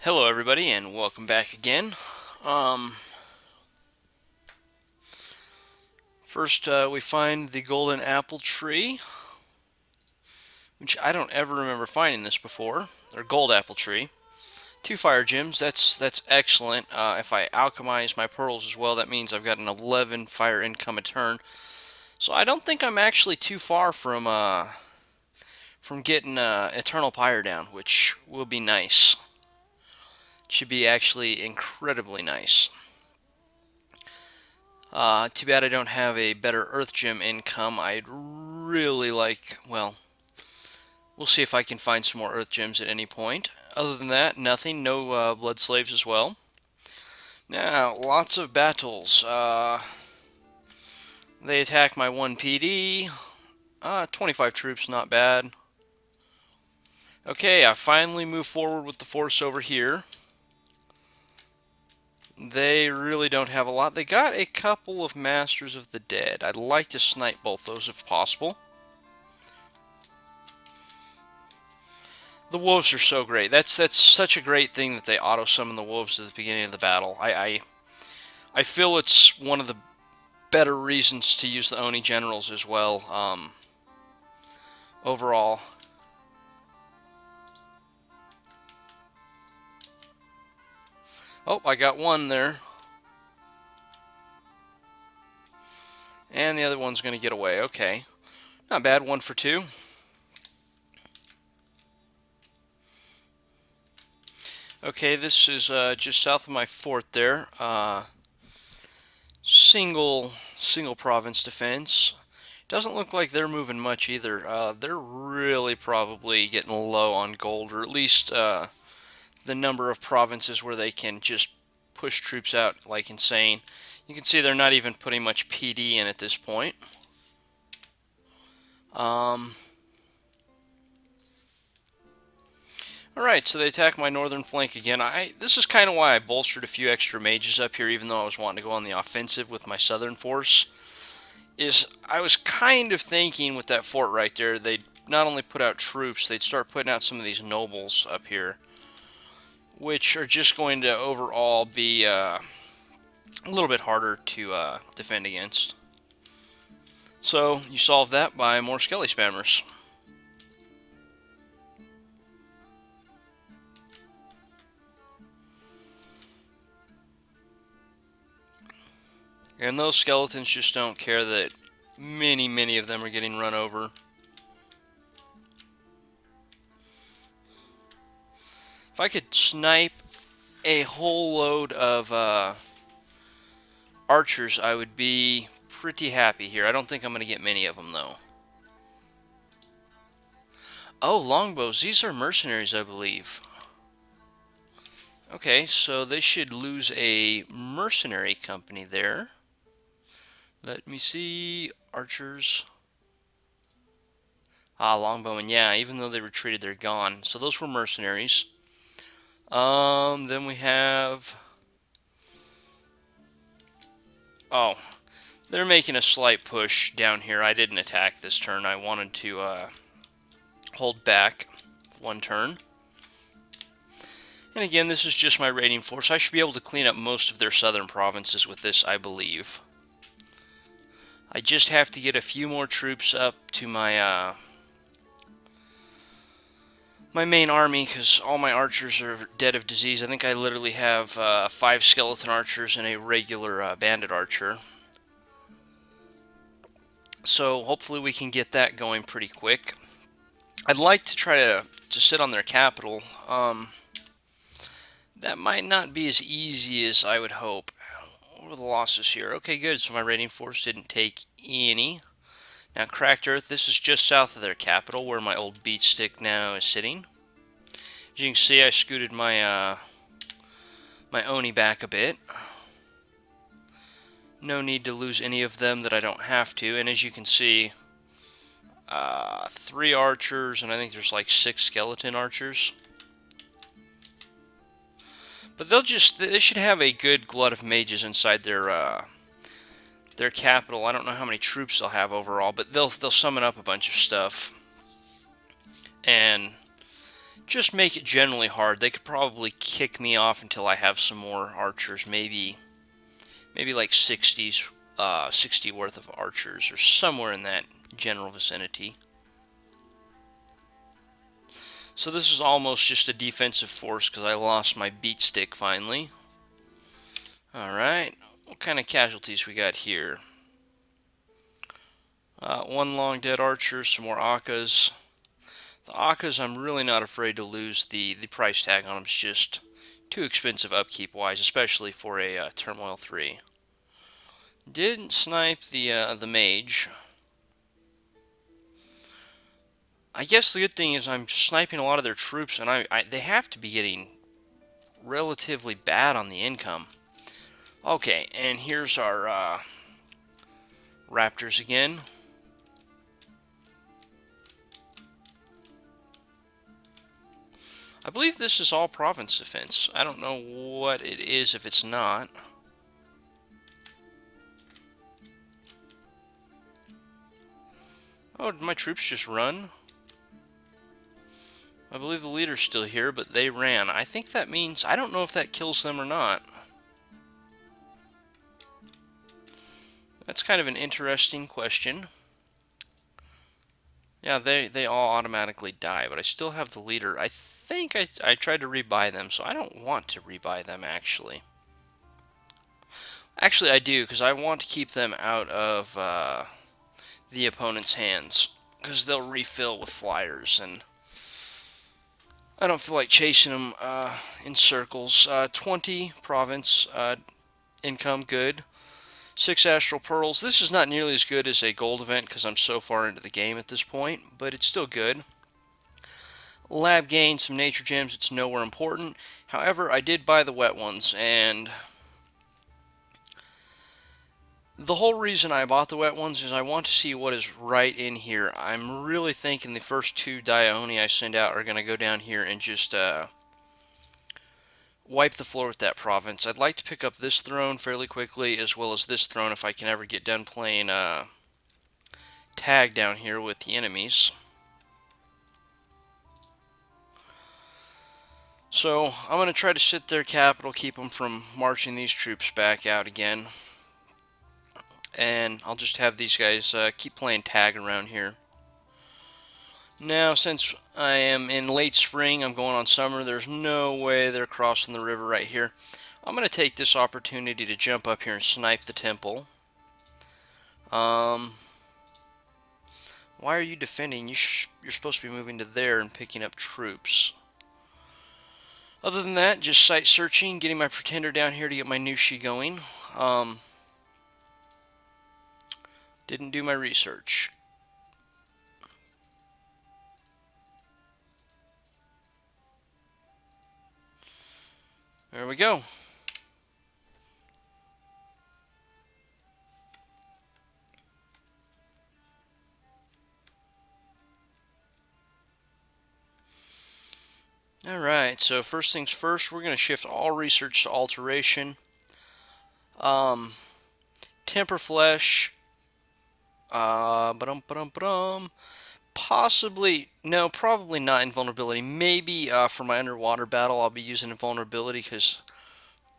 Hello everybody and welcome back again. Um, First we find the golden apple tree, which I don't ever remember finding this before, or gold apple tree. 2 fire gems, that's excellent. If I alchemize my pearls as well, that means I've got an 11 fire income a turn. So I don't think I'm actually too far from getting eternal pyre down, which will be nice. Should be actually incredibly nice. Too bad I don't have a better Earth Gem income. I'd really like, well, we'll see if I can find some more Earth Gems at any point. Other than that, nothing. No Blood Slaves as well. Now, lots of battles. They attack my 1 PD. 25 troops, not bad. Okay, I finally move forward with the force over here. They really don't have a lot. They got a couple of Masters of the Dead. I'd like to snipe both those if possible. The wolves are so great. That's such a great thing that they auto summon the wolves at the beginning of the battle. I feel it's one of the better reasons to use the Oni generals as well. Overall. Oh, I got one there. And the other one's going to get away. Okay. Not bad. 1 for 2. Okay, this is just south of my fort there. Single province defense. Doesn't look like they're moving much either. They're really probably getting low on gold, or at least the number of provinces where they can just push troops out like insane. You can see they're not even putting much PD in at this point. Alright, so they attack my northern flank again. This is kind of why I bolstered a few extra mages up here, even though I was wanting to go on the offensive with my southern force. I was kind of thinking with that fort right there, they'd not only put out troops, they'd start putting out some of these nobles up here, which are just going to overall be a little bit harder to defend against. So you solve that by more skelly spammers. And those skeletons just don't care that many of them are getting run over. If I could snipe a whole load of archers, I would be pretty happy here. I don't think I'm going to get many of them, though. Oh, longbows. These are mercenaries, I believe. Okay, so they should lose a mercenary company there. Let me see. Archers. Ah, longbowmen. Yeah, even though they retreated, they're gone. So those were mercenaries. Then we have... Oh, they're making a slight push down here. I didn't attack this turn. I wanted to hold back 1 turn. And again, this is just my raiding force. I should be able to clean up most of their southern provinces with this, I believe. I just have to get a few more troops up to my my main army, because all my archers are dead of disease. I think I literally have 5 skeleton archers and a regular bandit archer. So hopefully we can get that going pretty quick. I'd like to try to sit on their capital. That might not be as easy as I would hope. What are the losses here? Okay, good. So my raiding force didn't take any. Now, Cracked Earth, this is just south of their capital, where my old beat stick now is sitting. As you can see, I scooted my my Oni back a bit. No need to lose any of them that I don't have to. And as you can see, 3 archers, and I think there's like 6 skeleton archers. But they should have a good glut of mages inside their capital. I don't know how many troops they'll have overall, but they'll summon up a bunch of stuff and just make it generally hard. They could probably kick me off until I have some more archers, maybe like 60 worth of archers, or somewhere in that general vicinity. So this is almost just a defensive force because I lost my beat stick finally. Alright, what kind of casualties we got here? One long dead archer, some more Akkas. The Akkas, I'm really not afraid to lose. The price tag on them is just too expensive upkeep-wise, especially for a Turmoil 3. Didn't snipe the mage. I guess the good thing is I'm sniping a lot of their troops, and they have to be getting relatively bad on the income. Okay, and here's our raptors again. I believe this is all province defense. I don't know what it is if it's not. Oh, did my troops just run? I believe the leader's still here, but they ran. I think that means... I don't know if that kills them or not. That's kind of an interesting question. Yeah, they all automatically die, but I still have the leader. I think I tried to rebuy them, so I don't want to rebuy them, actually. Actually, I do, because I want to keep them out of the opponent's hands, because they'll refill with flyers, and I don't feel like chasing them in circles. 20 province income, good. 6 astral pearls. This is not nearly as good as a gold event because I'm so far into the game at this point, but it's still good. Lab gain, some nature gems. It's nowhere important. However, I did buy the wet ones, and the whole reason I bought the wet ones is I want to see what is right in here. I'm really thinking the first 2 Dia Oni I send out are going to go down here and just wipe the floor with that province. I'd like to pick up this throne fairly quickly, as well as this throne if I can ever get done playing tag down here with the enemies. So I'm going to try to sit their capital, keep them from marching these troops back out again. And I'll just have these guys keep playing tag around here. Now, since I am in late spring, I'm going on summer, there's no way they're crossing the river right here. I'm going to take this opportunity to jump up here and snipe the temple. Why are you defending? You're supposed to be moving to there and picking up troops. Other than that, just site searching, getting my pretender down here to get my Nushi going. Didn't do my research. There we go. Alright, so first things first, we're going to shift all research to alteration. Temper flesh. Possibly, no, probably not invulnerability. Maybe for my underwater battle I'll be using invulnerability because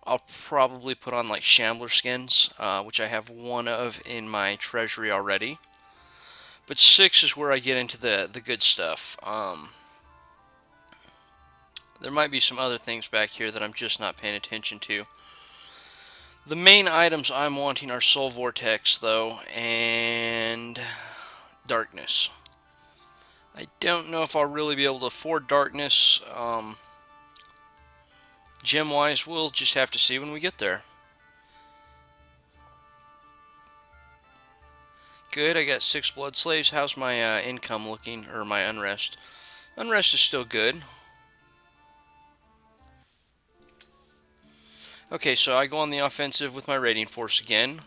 I'll probably put on like Shambler skins, which I have one of in my treasury already. But 6 is where I get into the good stuff. There might be some other things back here that I'm just not paying attention to. The main items I'm wanting are Soul Vortex, though, and Darkness. I don't know if I'll really be able to afford Darkness. Gem-wise, we'll just have to see when we get there. Good, I got 6 blood slaves. How's my income looking, or my unrest? Unrest is still good. Okay, so I go on the offensive with my raiding force again.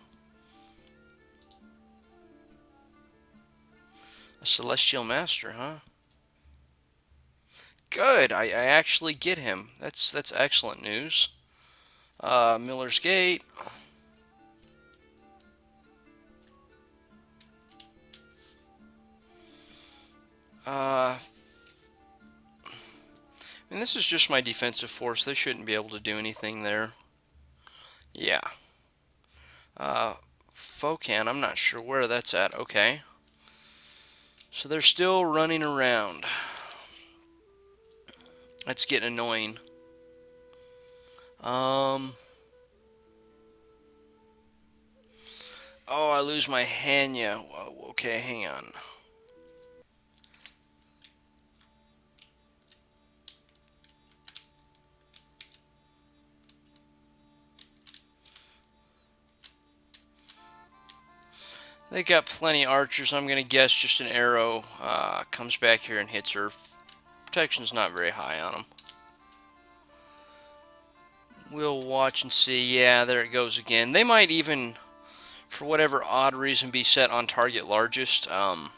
A Celestial Master, huh? Good, I actually get him. That's excellent news. Miller's Gate. And this is just my defensive force. They shouldn't be able to do anything there. Yeah. Focan, I'm not sure where that's at. Okay. So they're still running around. That's getting annoying. Oh, I lose my Hanya. Whoa, okay, hang on. They got plenty of archers. I'm going to guess just an arrow comes back here and hits her. Protection's not very high on them. We'll watch and see. Yeah, there it goes again. They might even, for whatever odd reason, be set on target largest. Let's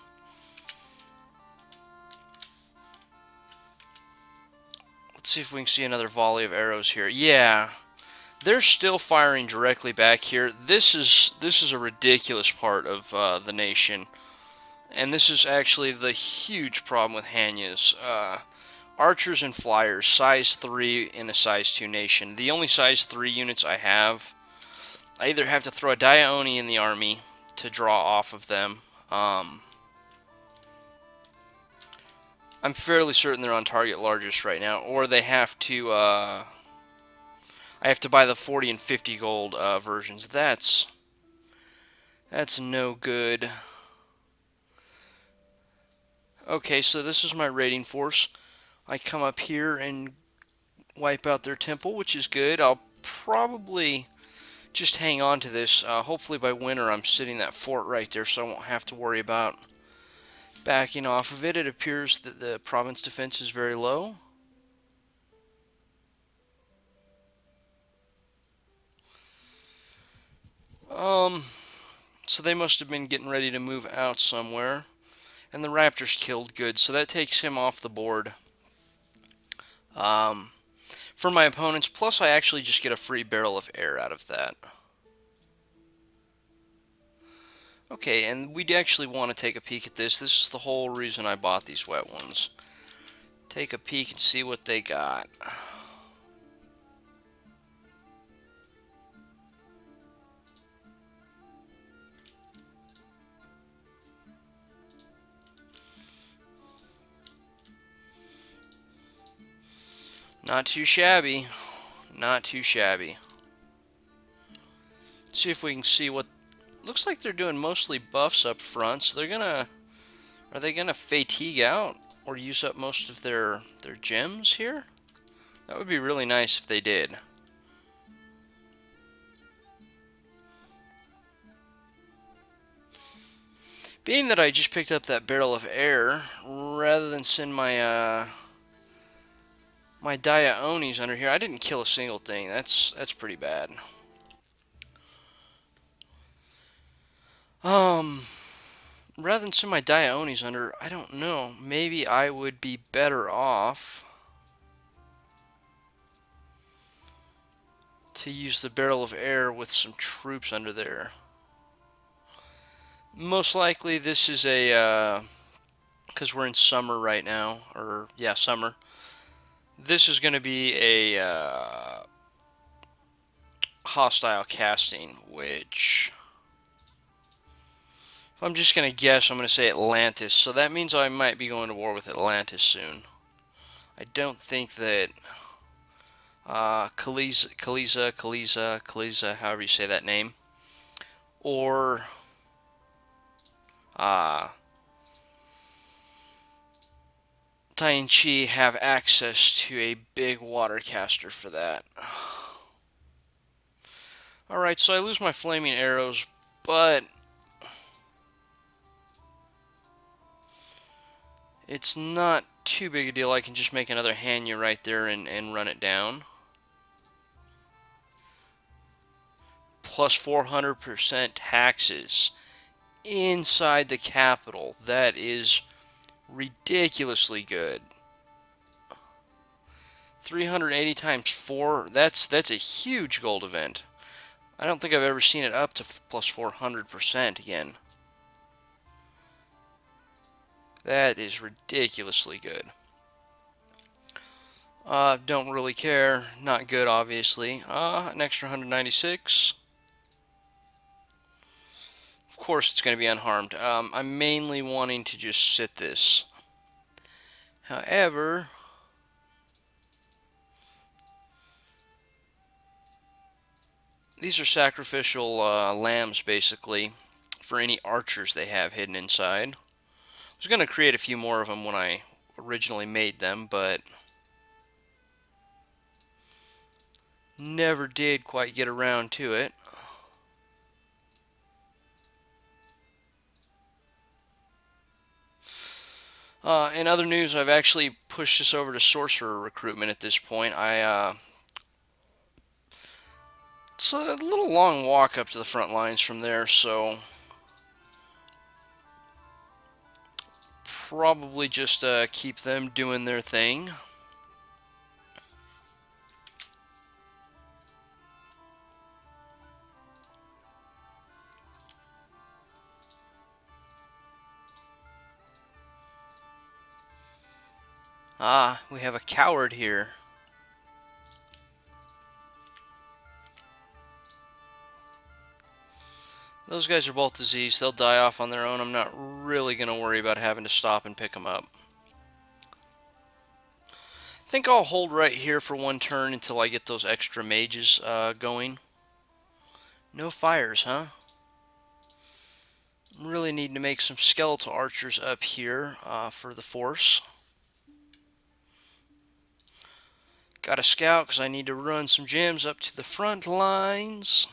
see if we can see another volley of arrows here. Yeah, they're still firing directly back here. This is a ridiculous part of the nation, and this is actually the huge problem with Hanyas. Archers and flyers, size 3 in a size 2 nation. The only size 3 units I have, I either have to throw a Dia Oni in the army to draw off of them. I'm fairly certain they're on target largest right now, or they have to. I have to buy the 40 and 50 gold versions. That's no good. Okay, so this is my raiding force. I come up here and wipe out their temple, which is good. I'll probably just hang on to this. Hopefully by winter I'm sitting that fort right there, so I won't have to worry about backing off of it. It appears that the province defense is very low. So they must have been getting ready to move out somewhere. And the raptor's killed good, so that takes him off the board. For my opponents, plus I actually just get a free barrel of air out of that. Okay, and we actually want to take a peek at this. This is the whole reason I bought these wet ones. Take a peek and see what they got. Not too shabby. Not too shabby. Let's see if we can see what... Looks like they're doing mostly buffs up front, so they're gonna... Are they gonna fatigue out? Or use up most of their gems here? That would be really nice if they did. Being that I just picked up that barrel of air, rather than send my my Dia Onis under here, I didn't kill a single thing. That's pretty bad. Rather than send my Dia Onis under, I don't know. Maybe I would be better off to use the barrel of air with some troops under there. Most likely this is a, because we're in summer right now, or yeah, summer. This is going to be a hostile casting, which, if I'm just going to guess, I'm going to say Atlantis. So that means I might be going to war with Atlantis soon. I don't think that Kaliza, however you say that name, or tien have access to a big water caster for that. Alright, so I lose my flaming arrows, but it's not too big a deal. I can just make another Hanya right there and run it down. Plus 400% taxes inside the capital. That is ridiculously good. 380 times 4, that's a huge gold event. I don't think I've ever seen it up to plus 400% again. That is ridiculously good. Don't really care. Not good, obviously. An extra 196. Of course, it's going to be unharmed. I'm mainly wanting to just sit this. However, these are sacrificial lambs, basically, for any archers they have hidden inside. I was going to create a few more of them when I originally made them, but never did quite get around to it. In other news, I've actually pushed this over to sorcerer recruitment at this point. It's a little long walk up to the front lines from there, so probably just keep them doing their thing. Ah, we have a coward here. Those guys are both diseased. They'll die off on their own. I'm not really going to worry about having to stop and pick them up. I think I'll hold right here for one turn until I get those extra mages going. No fires, huh? Really need to make some skeletal archers up here for the force. Got a scout because I need to run some gems up to the front lines.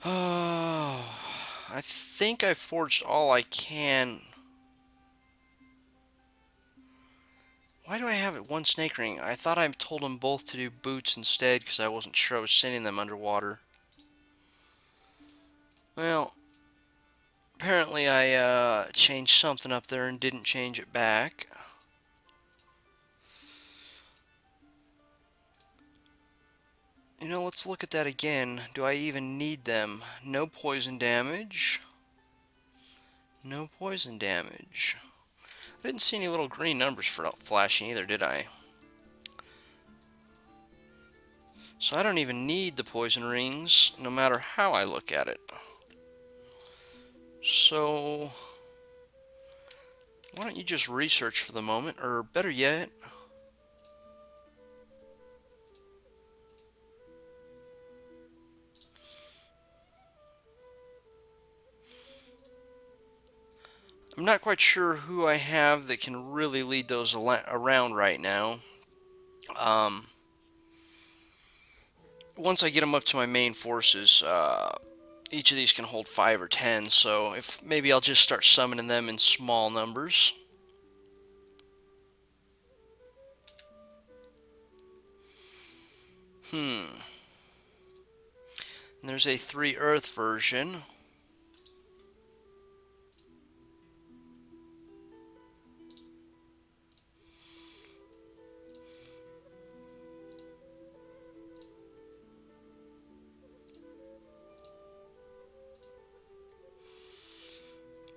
Oh, I think I forged all I can. Why do I have it one snake ring? I thought I told them both to do boots instead because I wasn't sure I was sending them underwater. Well, apparently I changed something up there and didn't change it back. You know, let's look at that again. Do I even need them? No poison damage. No poison damage. I didn't see any little green numbers for flashing either, did I? So I don't even need the poison rings, no matter how I look at it. So, why don't you just research for the moment, or better yet, I'm not quite sure who I have that can really lead those around right now. Once I get them up to my main forces, each of these can hold 5 or 10, so if maybe I'll just start summoning them in small numbers. And there's a 3 Earth version.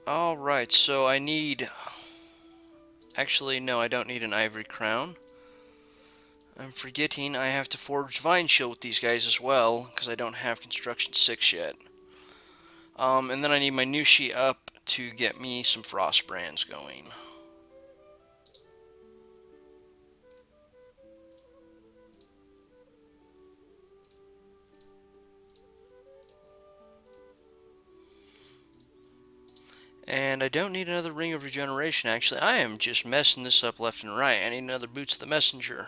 Alright, so I need... Actually, no, I don't need an ivory crown. I'm forgetting I have to forge Vine Shield with these guys as well, because I don't have Construction 6 yet. And then I need my Nushi up to get me some Frost Brands going. And I don't need another Ring of Regeneration, actually. I am just messing this up left and right. I need another Boots of the Messenger.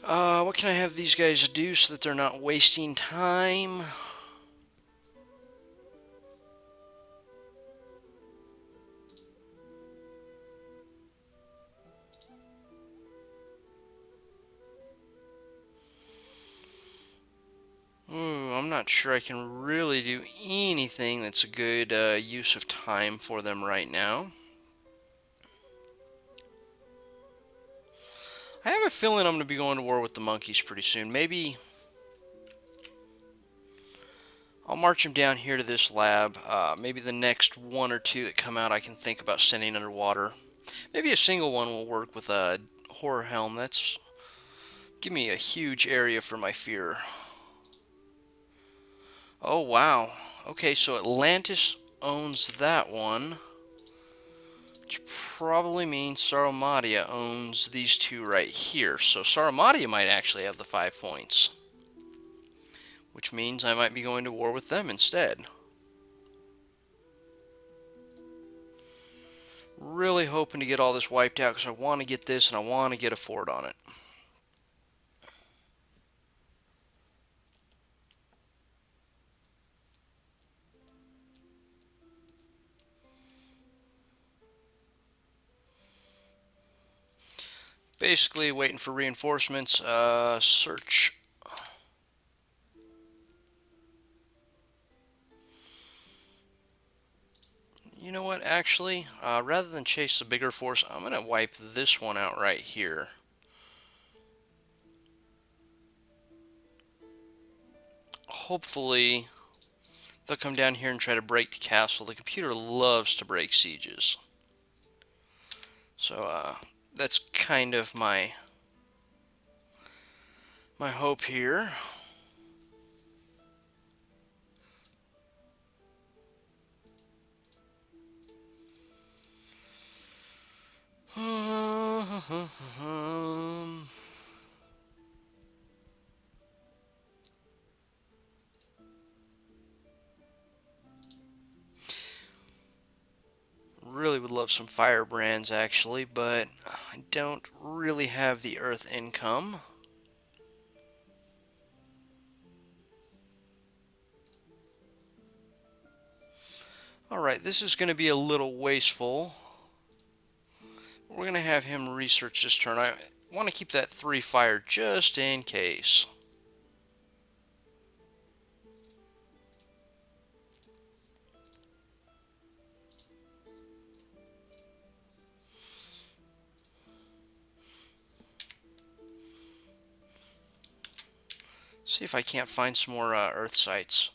What can I have these guys do so that they're not wasting time? Ooh, I'm not sure I can really do anything that's a good use of time for them right now. I have a feeling I'm going to be going to war with the monkeys pretty soon. Maybe I'll march him down here to this lab. Maybe the next one or two that come out I can think about sending underwater. Maybe a single one will work with a horror helm. That's give me a huge area for my fear. Oh, wow. Okay, so Atlantis owns that one. Which probably means Sarumadia owns these two right here. So Sarumadia might actually have the 5 points. Which means I might be going to war with them instead. Really hoping to get all this wiped out because I want to get this and I want to get a fort on it. Basically waiting for reinforcements. Search. You know what, actually, rather than chase the bigger force, I'm going to wipe this one out right here. Hopefully, they'll come down here and try to break the castle. The computer loves to break sieges. So, that's kind of my hope here. Really would love some firebrands actually, but I don't really have the earth income. Alright, this is going to be a little wasteful. We're going to have him research this turn. I want to keep that 3 fire just in case. See if I can't find some more earth sites.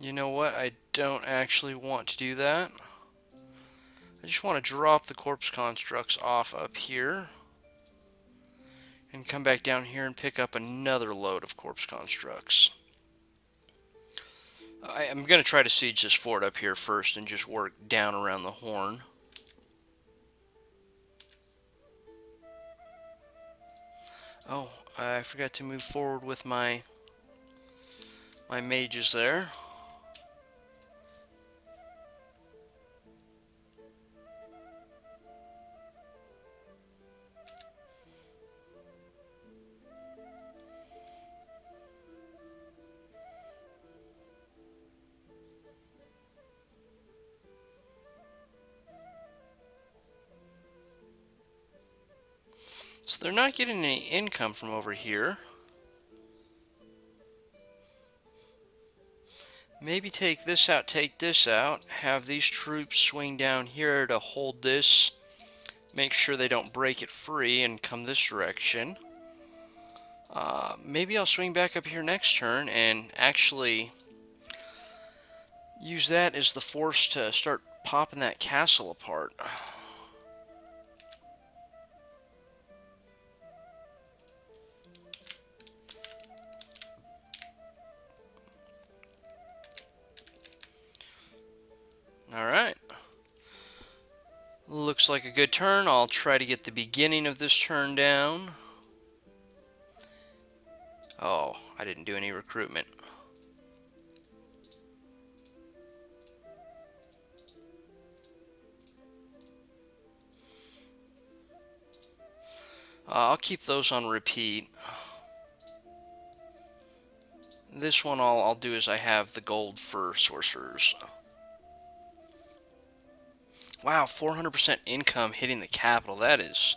You know what? I don't actually want to do that. I just want to drop the corpse constructs off up here. And come back down here and pick up another load of corpse constructs. I'm going to try to siege this fort up here first and just work down around the horn. Oh, I forgot to move forward with my mages there. So they're not getting any income from over here. Maybe take this out, have these troops swing down here to hold this, make sure they don't break it free and come this direction. Maybe I'll swing back up here next turn and actually use that as the force to start popping that castle apart. Alright. Looks like a good turn. I'll try to get the beginning of this turn down. Oh, I didn't do any recruitment. I'll keep those on repeat. This one I'll do is I have the gold for sorcerers. Wow, 400% income hitting the capital. That is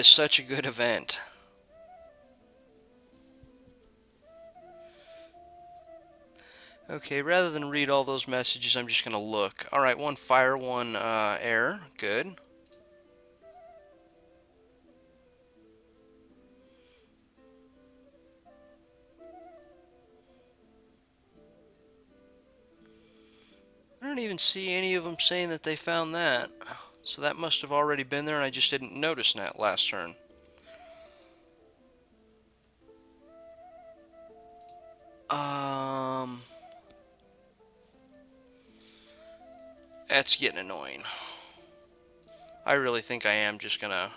such a good event. Okay, rather than read all those messages, I'm just going to look. Alright, one fire, one air. Good. I don't even see any of them saying that they found that. So that must have already been there and I just didn't notice that last turn. That's getting annoying. I really think I am just gonna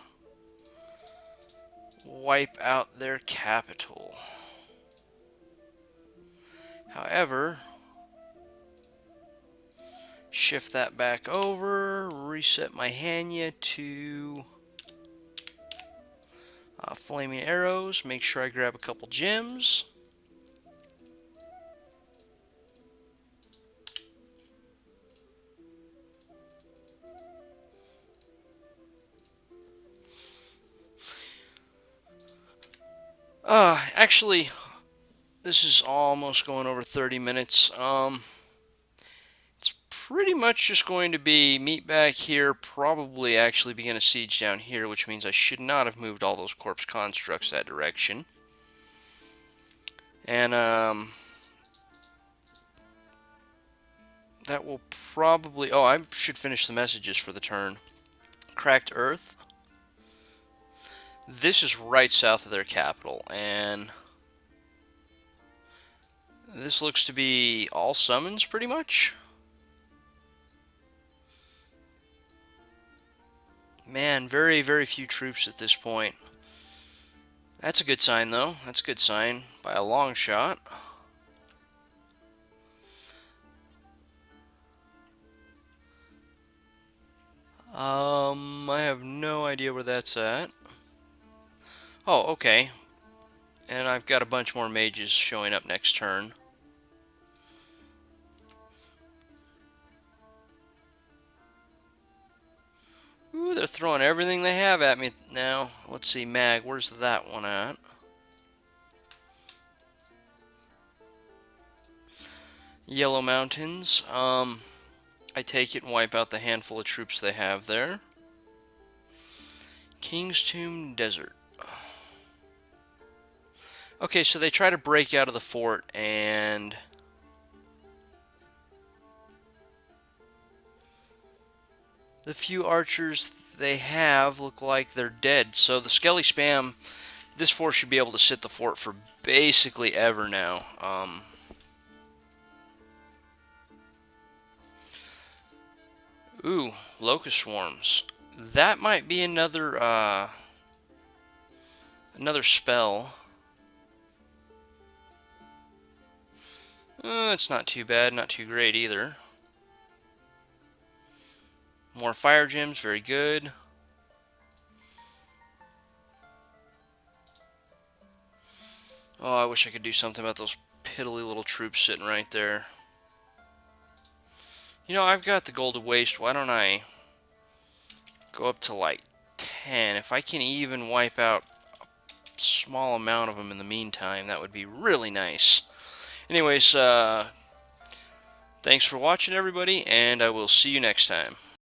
wipe out their capital. However, shift that back over, reset my Hanya to flaming arrows, make sure I grab a couple gems. Actually, this is almost going over 30 minutes. It's pretty much just going to be meet back here, probably actually begin a siege down here, which means I should not have moved all those corpse constructs that direction. And, that will probably... Oh, I should finish the messages for the turn. Cracked Earth. This is right south of their capital, and this looks to be all summons, pretty much. Man, very, very few troops at this point. That's a good sign, though. That's a good sign by a long shot. I have no idea where that's at. Oh, okay. And I've got a bunch more mages showing up next turn. Ooh, they're throwing everything they have at me now. Let's see, Mag, where's that one at? Yellow Mountains. I take it and wipe out the handful of troops they have there. King's Tomb Desert. Okay, so they try to break out of the fort, and the few archers they have look like they're dead. So the Skelly spam, this force should be able to sit the fort for basically ever now. Ooh, Locust Swarms. That might be another spell. It's not too bad, not too great either. More fire gems, very good. Oh, I wish I could do something about those piddly little troops sitting right there. You know, I've got the Golden Waste. Why don't I go up to like 10? If I can even wipe out a small amount of them in the meantime, that would be really nice. Anyways, thanks for watching, everybody, and I will see you next time.